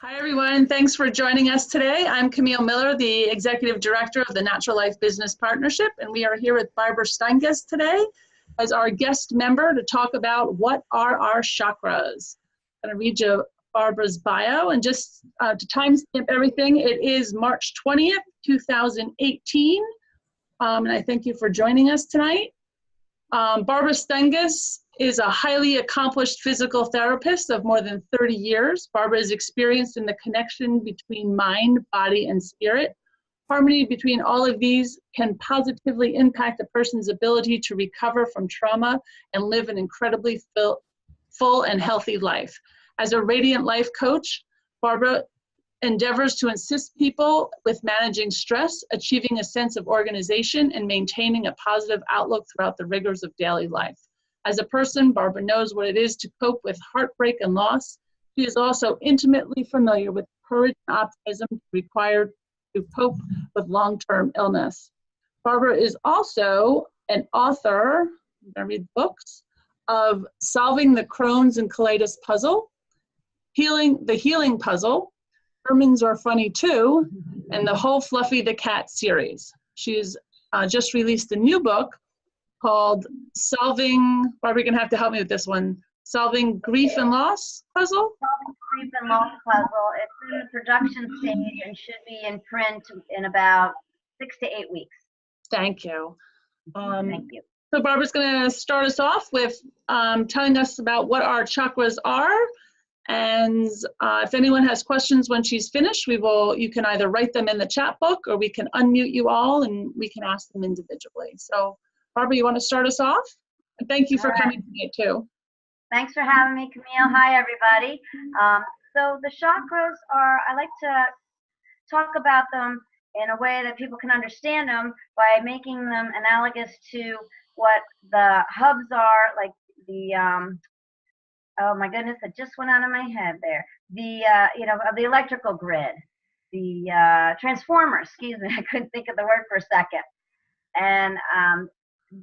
Hi, everyone. Thanks for joining us today. I'm Camille Miller, the Executive Director of the Natural Life Business Partnership, and we are here with Barbara Steingas today as our guest member to talk about what are our chakras. I'm going to read you Barbara's bio, and just to timestamp everything, it is March 20th, 2018, and I thank you for joining us tonight. Barbara Steingas is a highly accomplished physical therapist of more than 30 years. Barbara is experienced in the connection between mind, body, and spirit. Harmony between all of these can positively impact a person's ability to recover from trauma and live an incredibly full and healthy life. As a radiant life coach, Barbara endeavors to assist people with managing stress, achieving a sense of organization, and maintaining a positive outlook throughout the rigors of daily life. As a person, Barbara knows what it is to cope with heartbreak and loss. She is also intimately familiar with courage and optimism required to cope with long-term illness. Barbara is also an author, I'm going to read books, of Solving the Crohn's and Colitis Puzzle, The Healing Puzzle, Germans Are Funny Too, and the whole Fluffy the Cat series. She's just released a new book called Solving, Barbara, you're going to have to help me with this one, Solving Grief and Loss Puzzle? Solving Grief and Loss Puzzle. It's in the production stage and should be in print in about 6 to 8 weeks. Thank you. Thank you. So Barbara's going to start us off with telling us about what our chakras are. And if anyone has questions when she's finished, you can either write them in the chat book or we can unmute you all and we can ask them individually. So Barbara, you want to start us off? And thank you for coming tonight too. Thanks for having me, Camille. Hi, everybody. So the chakras are, I like to talk about them in a way that people can understand them by making them analogous to what the hubs are, like the, oh my goodness, it just went out of my head there. The, of the electrical grid, the transformer, excuse me, I couldn't think of the word for a second. And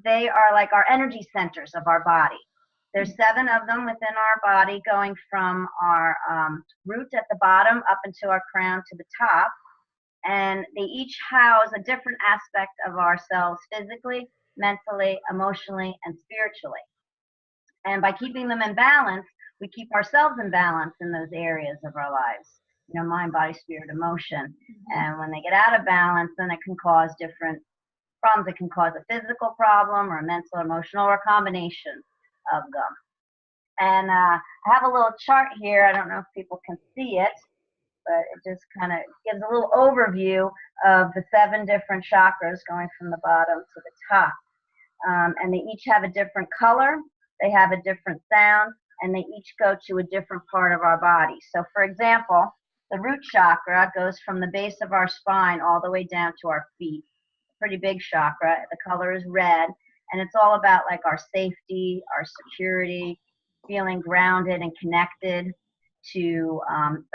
they are like our energy centers of our body. There's 7 of them within our body, going from our root at the bottom up into our crown to the top. And they each house a different aspect of ourselves physically, mentally, emotionally, and spiritually. And by keeping them in balance, we keep ourselves in balance in those areas of our lives. You know, mind, body, spirit, emotion. And when they get out of balance, then it can cause different problems. It can cause a physical problem or a mental, emotional, or a combination of them. And I have a little chart here. I don't know if people can see it, but it just kind of gives a little overview of the 7 different chakras going from the bottom to the top. And they each have a different color. They have a different sound, and they each go to a different part of our body. So for example, the root chakra goes from the base of our spine all the way down to our feet. Pretty big chakra. The color is red, and it's all about like our safety, our security, feeling grounded and connected to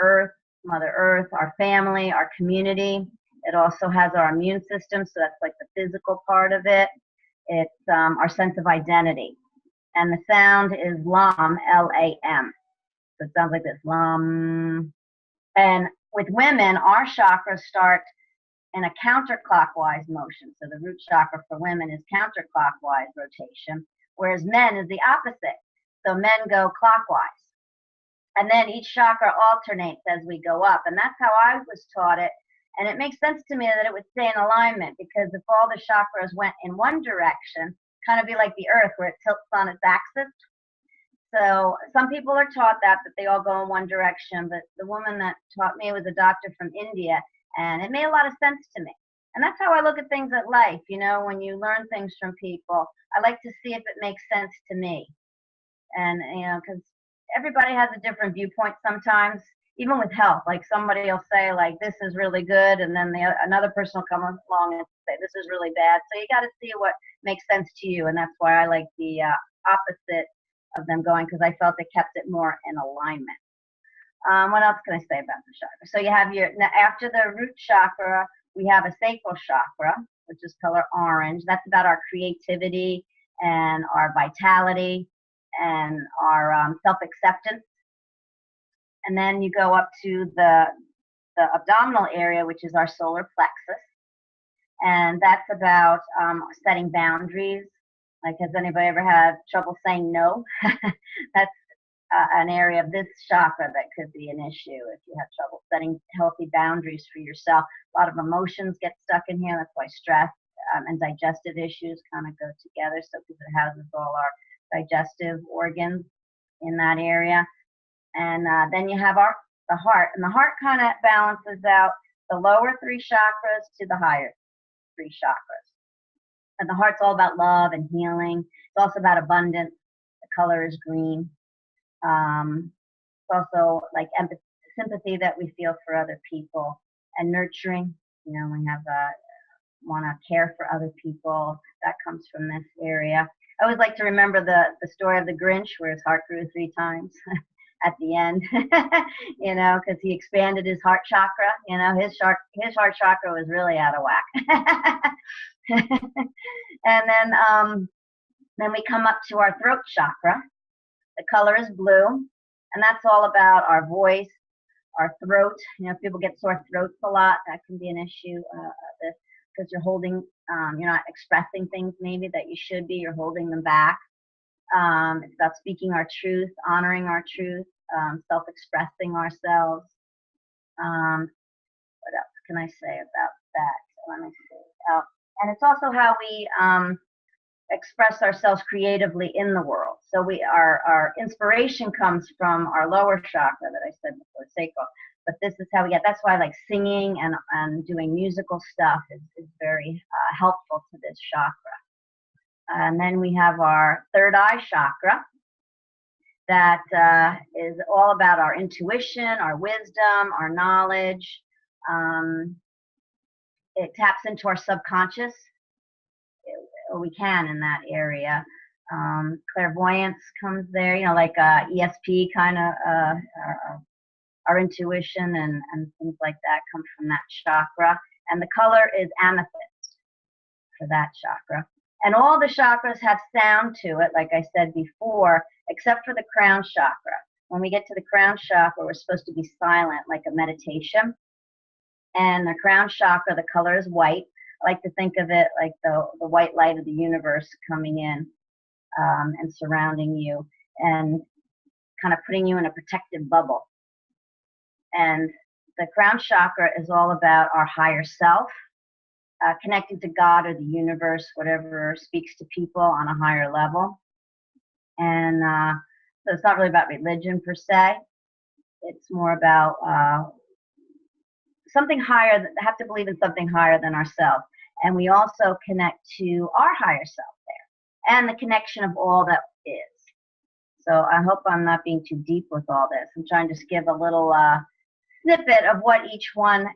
Earth, Mother Earth, our family, our community. It also has our immune system, so that's like the physical part of it. It's our sense of identity. And the sound is Lam, L-A-M. So it sounds like this, Lam. And with women, our chakras start in a counterclockwise motion. So the root chakra for women is counterclockwise rotation, whereas men is the opposite. So men go clockwise. And then each chakra alternates as we go up. And that's how I was taught it. And it makes sense to me that it would stay in alignment, because if all the chakras went in one direction, kind of be like the earth where it tilts on its axis. So some people are taught that they all go in one direction. But the woman that taught me was a doctor from India. And it made a lot of sense to me. And that's how I look at things at life. You know, when you learn things from people, I like to see if it makes sense to me. And, you know, because everybody has a different viewpoint sometimes, even with health. Like somebody will say, like, this is really good. And then another person will come along and say, this is really bad. So you got to see what makes sense to you. And that's why I like the opposite of them going, because I felt it kept it more in alignment. What else can I say about the chakra? So you have after the root chakra, we have a sacral chakra, which is color orange. That's about our creativity and our vitality and our self-acceptance. And then you go up to the abdominal area, which is our solar plexus. And that's about setting boundaries. Like, has anybody ever had trouble saying no? That's an area of this chakra that could be an issue if you have trouble setting healthy boundaries for yourself. A lot of emotions get stuck in here. That's why stress and digestive issues kind of go together. So because it houses all our digestive organs in that area. And then you have the heart. And the heart kind of balances out the lower 3 chakras to the higher 3 chakras. And the heart's all about love and healing. It's also about abundance. The color is green. It's also like empathy, sympathy that we feel for other people, and nurturing. You know, we have want to care for other people. That comes from this area. I always like to remember the story of the Grinch, where his heart grew 3 times at the end. You know, because he expanded his heart chakra. You know, his heart chakra was really out of whack. And then we come up to our throat chakra. The color is blue, and that's all about our voice, our throat. You know, if people get sore throats a lot, that can be an issue because you're holding, you're not expressing things maybe that you should be, you're holding them back. It's about speaking our truth, honoring our truth, self-expressing ourselves. What else can I say about that? Let me see. And it's also how we express ourselves creatively in the world. So our inspiration comes from our lower chakra that I said before, sacral. But this is how we get. That's why like singing and doing musical stuff is very helpful to this chakra. And then we have our third eye chakra. That is all about our intuition, our wisdom, our knowledge. It taps into our subconscious. We can in that area. Clairvoyance comes there, you know, like ESP kind of, our intuition and things like that come from that chakra. And the color is amethyst for that chakra. And all the chakras have sound to it, like I said before, except for the crown chakra. When we get to the crown chakra, we're supposed to be silent, like a meditation. And the crown chakra, the color is white. I like to think of it like the white light of the universe coming in and surrounding you and kind of putting you in a protective bubble. And the crown chakra is all about our higher self, connecting to God or the universe, whatever speaks to people on a higher level. And so it's not really about religion per se. It's more about something higher, have to believe in something higher than ourselves. And we also connect to our higher self there and the connection of all that is. So I hope I'm not being too deep with all this. I'm trying to just give a little snippet of what each one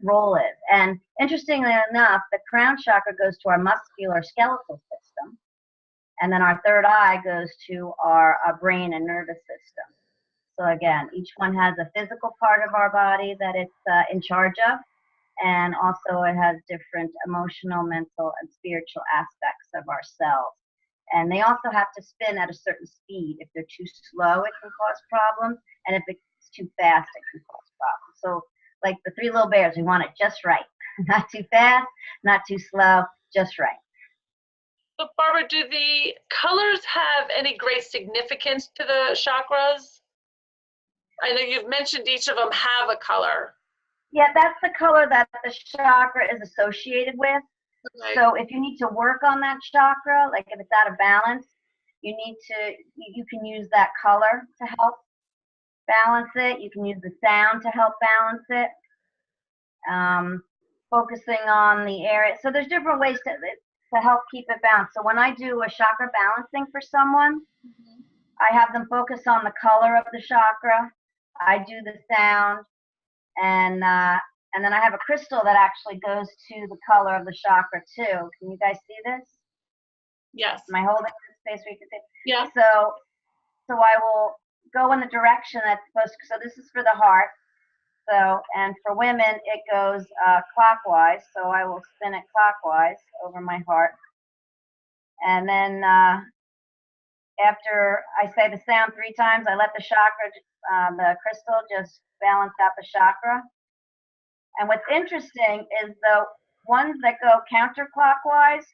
role is. And interestingly enough, the crown chakra goes to our muscular skeletal system. And then our third eye goes to our brain and nervous system. So again, each one has a physical part of our body that it's in charge of, and also it has different emotional, mental, and spiritual aspects of ourselves. And they also have to spin at a certain speed. If they're too slow, it can cause problems, and if it's too fast, it can cause problems. So like the 3 little bears, we want it just right. Not too fast, not too slow, just right. So Barbara, do the colors have any great significance to the chakras? I know you've mentioned each of them have a color. Yeah, that's the color that the chakra is associated with. Okay. So if you need to work on that chakra, like if it's out of balance, you can use that color to help balance it. You can use the sound to help balance it. Focusing on the area. So there's different ways to help keep it balanced. So when I do a chakra balancing for someone, I have them focus on the color of the chakra. I do the sound, and then I have a crystal that actually goes to the color of the chakra too. Can you guys see this? Yes. Am I holding this space where you can see? Yeah. So I will go in the direction that's supposed to. So this is for the heart. So, and for women, it goes clockwise. So I will spin it clockwise over my heart. And then after I say the sound 3 times, I let the chakra the crystal just balance out the chakra. And what's interesting is the ones that go counterclockwise,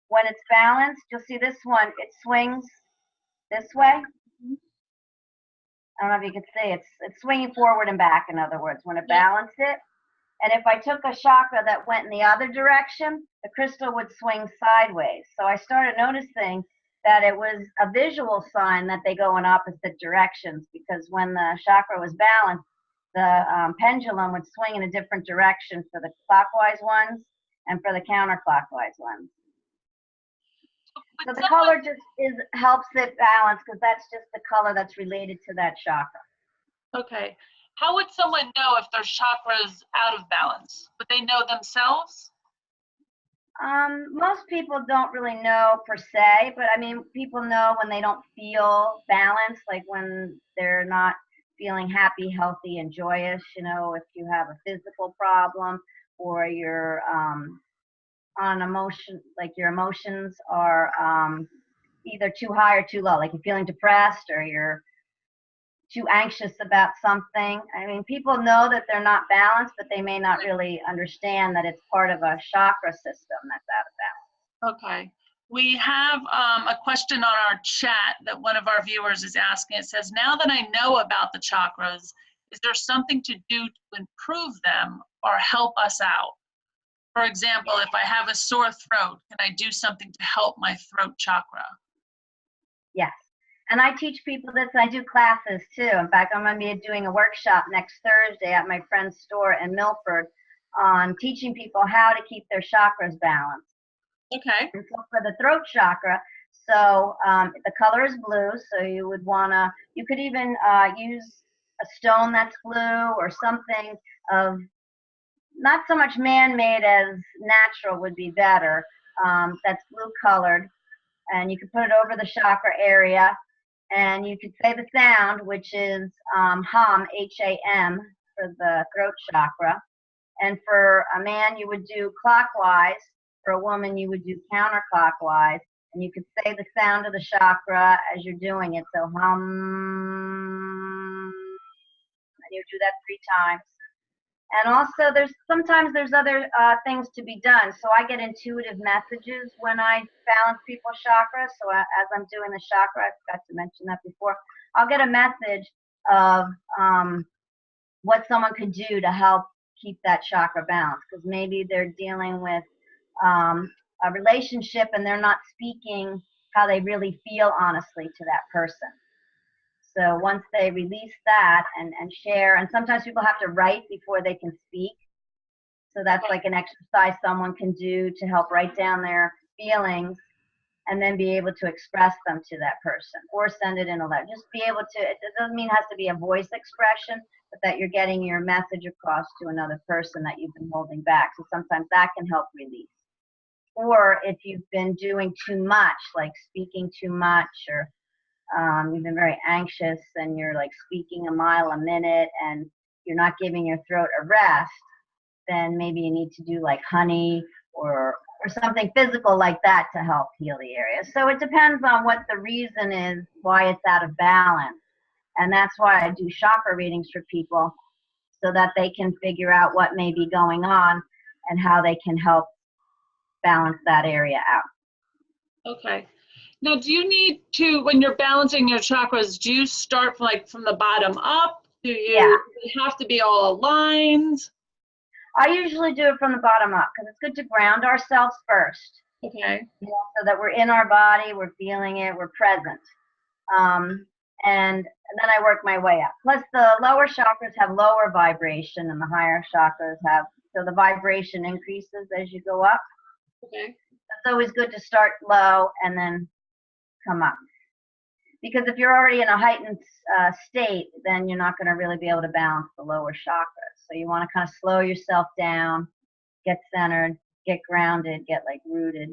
when it's balanced, you'll see this one, it swings this way. I don't know if you can see, it's swinging forward and back, in other words, when it balanced it. And if I took a chakra that went in the other direction, the crystal would swing sideways. So I started noticing that it was a visual sign that they go in opposite directions, because when the chakra was balanced, the pendulum would swing in a different direction for the clockwise ones and for the counterclockwise ones. So the color just helps it balance, because that's just the color that's related to that chakra. Okay. How would someone know if their chakra's out of balance? Would they know themselves? Most people don't really know per se, but I mean, people know when they don't feel balanced, like when they're not feeling happy, healthy, and joyous. You know, if you have a physical problem, or you're on emotion, like your emotions are either too high or too low, like you're feeling depressed or you're too anxious about something. I mean, people know that they're not balanced, but they may not really understand that it's part of a chakra system that's out of balance. Okay. We have a question on our chat that one of our viewers is asking. It says, now that I know about the chakras, is there something to do to improve them or help us out? For example, if I have a sore throat, can I do something to help my throat chakra? Yes. And I teach people this. I do classes too. In fact, I'm going to be doing a workshop next Thursday at my friend's store in Milford on teaching people how to keep their chakras balanced. Okay. And so for the throat chakra, so the color is blue, so you would want to, you could even use a stone that's blue, or something of not so much man-made as natural would be better, that's blue colored, and you could put it over the chakra area, and you could say the sound, which is hum, H-A-M, for the throat chakra. And for a man, you would do clockwise. For a woman, you would do counterclockwise. And you could say the sound of the chakra as you're doing it. So hum, and you do that 3 times. And also, sometimes there's other things to be done. So I get intuitive messages when I balance people's chakras. So as I'm doing the chakra, I forgot to mention that before, I'll get a message of what someone could do to help keep that chakra balanced. Because maybe they're dealing with a relationship and they're not speaking how they really feel honestly to that person. So once they release that and share, and sometimes people have to write before they can speak. So that's like an exercise someone can do to help write down their feelings and then be able to express them to that person, or send it in a letter. Just be able to, it doesn't mean it has to be a voice expression, but that you're getting your message across to another person that you've been holding back. So sometimes that can help release. Or if you've been doing too much, like speaking too much, or you've been very anxious and you're like speaking a mile a minute and you're not giving your throat a rest, then maybe you need to do like honey or something physical like that to help heal the area. So it depends on what the reason is why it's out of balance. And that's why I do chakra readings for people, so that they can figure out what may be going on and how they can help balance that area out. Okay. Now, do you need to, when you're balancing your chakras, do you start from the bottom up? Do you have to be all aligned? I usually do it from the bottom up, because it's good to ground ourselves first. Okay. You know, so that we're in our body, we're feeling it, we're present. And then I work my way up. Plus the lower chakras have lower vibration and the higher chakras have, so the vibration increases as you go up. Okay. It's always good to start low and then come up. Because if you're already in a heightened state, then you're not going to really be able to balance the lower chakras. So you want to kind of slow yourself down, get centered, get grounded, get like rooted.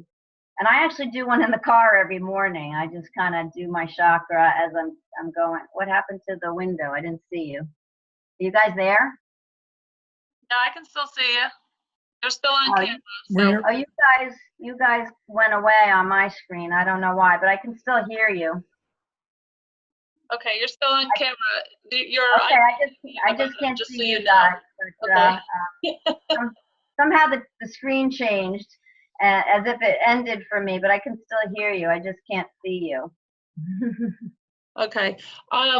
And I actually do one in the car every morning. I just kind of do my chakra as I'm going. What happened to the window? I didn't see you. Are you guys there? No, I can still see you. You're still on camera. So. You guys went away on my screen. I don't know why, but I can still hear you. Okay, you're still on camera. You're, Okay, I just can't just see so you you guys. know. But, Okay. somehow the screen changed as if it ended for me, but I can still hear you. I just can't see you. Okay.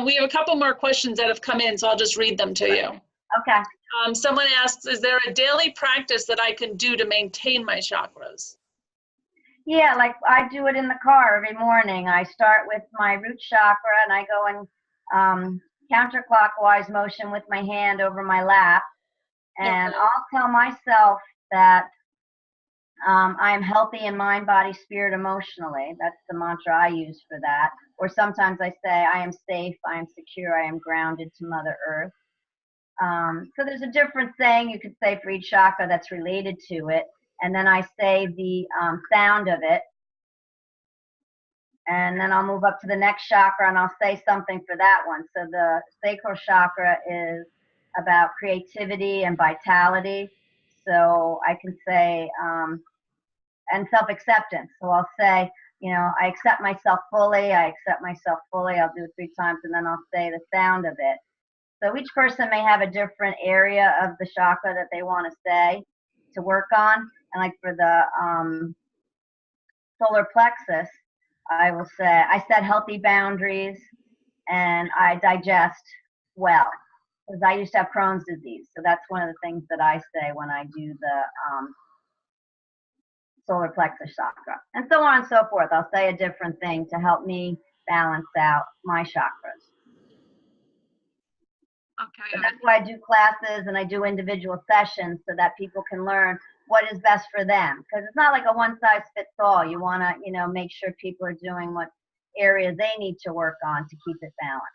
We have a couple more questions that have come in, so I'll just read them to you. Okay. Someone asks, is there a daily practice that I can do to maintain my chakras? Yeah, like I do it in the car every morning. I start with my root chakra and I go in counterclockwise motion with my hand over my lap. And Okay. I'll tell myself that I am healthy in mind, body, spirit, emotionally. That's the mantra I use for that. Or sometimes I say, I am safe, I am secure, I am grounded to Mother Earth. So there's a different saying you could say for each chakra that's related to it. And then I say the sound of it. And then I'll move up to the next chakra and I'll say something for that one. So the Sacral Chakra is about creativity and vitality. So I can say, and self-acceptance. So I'll say, you know, I accept myself fully, I accept myself fully. I'll do it 3 times and then I'll say the sound of it. So each person may have a different area of the chakra that they want to say to work on. And like for the solar plexus, I will say, I set healthy boundaries and I digest well. Because I used to have Crohn's disease. So that's one of the things that I say when I do the solar plexus chakra. And so on and so forth. I'll say a different thing to help me balance out my chakras. Okay. And that's why I do classes and I do individual sessions so that people can learn what is best for them. Because it's not like a one size fits all. You want to, you know, make sure people are doing what area they need to work on to keep it balanced.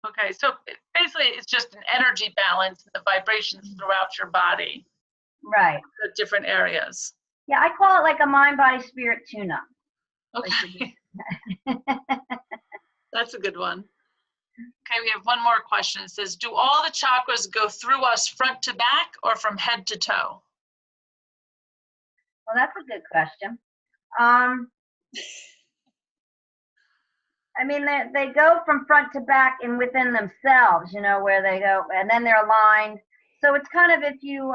Okay, so basically it's just an energy balance, the vibrations throughout your body. Right. The different areas. Yeah, I call it like a mind, body, spirit tune-up. Okay. That's a good one. Okay, we have one more question. It says, do all the chakras go through us front to back or from head to toe? Well, that's a good question. I mean, they go from front to back and within themselves, you know, where they go, and then they're aligned. So it's kind of if you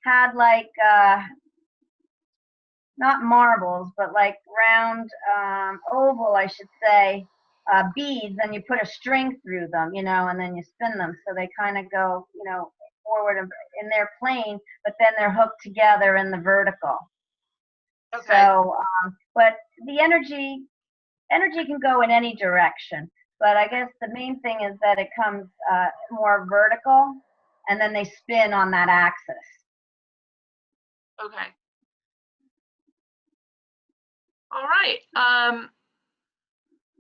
had like, not marbles, but like round, oval, I should say, beads, and you put a string through them, you know, and then you spin them. So they kind of go, you know, forward in their plane, but then they're hooked together in the vertical. Okay. So, but the energy can go in any direction. But I guess the main thing is that it comes more vertical, and then they spin on that axis. Okay. All right.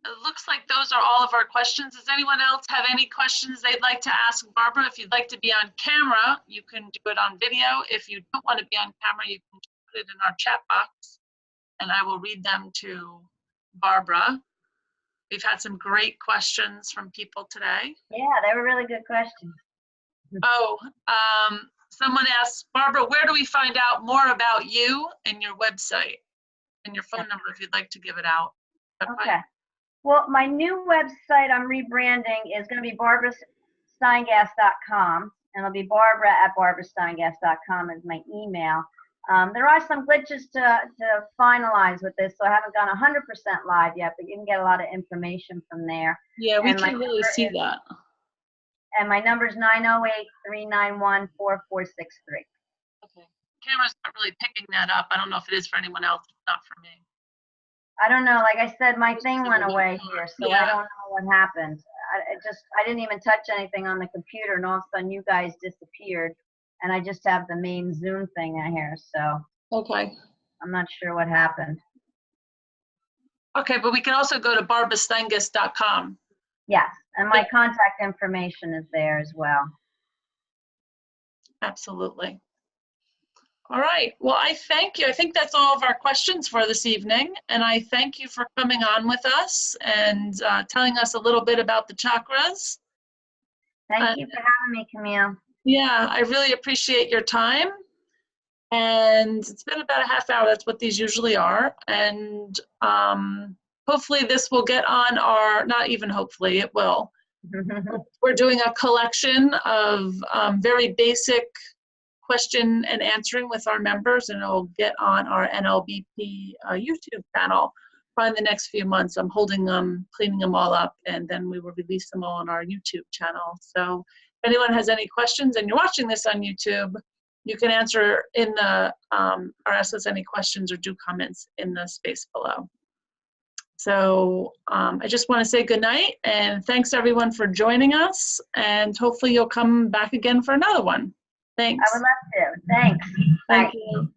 It looks like those are all of our questions. Does anyone else have any questions they'd like to ask Barbara? If you'd like to be on camera, you can do it on video. If you don't want to be on camera, you can put it in our chat box, and I will read them to Barbara. We've had some great questions from people today. Yeah, they were really good questions. Oh, someone asked, Barbara, where do we find out more about you and your website and your phone number if you'd like to give it out? Okay. Well, my new website I'm rebranding is going to be barbarasteingas.com, and it'll be barbara@barbarasteingas.com is my email. There are some glitches to finalize with this, so I haven't gone 100% live yet, but you can get a lot of information from there. Yeah, we can really see that. And my number is 908-391-4463. Okay. Camera's not really picking that up. I don't know if it is for anyone else, not for me. I don't know. Like I said, my thing went away here, so yeah. I don't know what happened. I didn't even touch anything on the computer, and all of a sudden you guys disappeared, and I just have the main Zoom thing in here, so. Okay. I'm not sure what happened. Okay, but we can also go to barbarasteingas.com. Yes, and my contact information is there as well. Absolutely. All right, well, I thank you. I think that's all of our questions for this evening, and I thank you for coming on with us and telling us a little bit about the chakras. Thank you for having me, Camille. Yeah, I really appreciate your time, and it's been about a half hour. That's what these usually are, and hopefully this will get on our, not even hopefully, it will. We're doing a collection of very basic question and answering with our members, and it'll get on our NLBP YouTube channel probably in the next few months. I'm holding them, cleaning them all up, and then we will release them all on our YouTube channel. So if anyone has any questions and you're watching this on YouTube, you can answer in the, or ask us any questions or do comments in the space below. So I just want to say good night and thanks everyone for joining us, and hopefully you'll come back again for another one. Thanks. I would love to. Thanks. Thank Bye. you.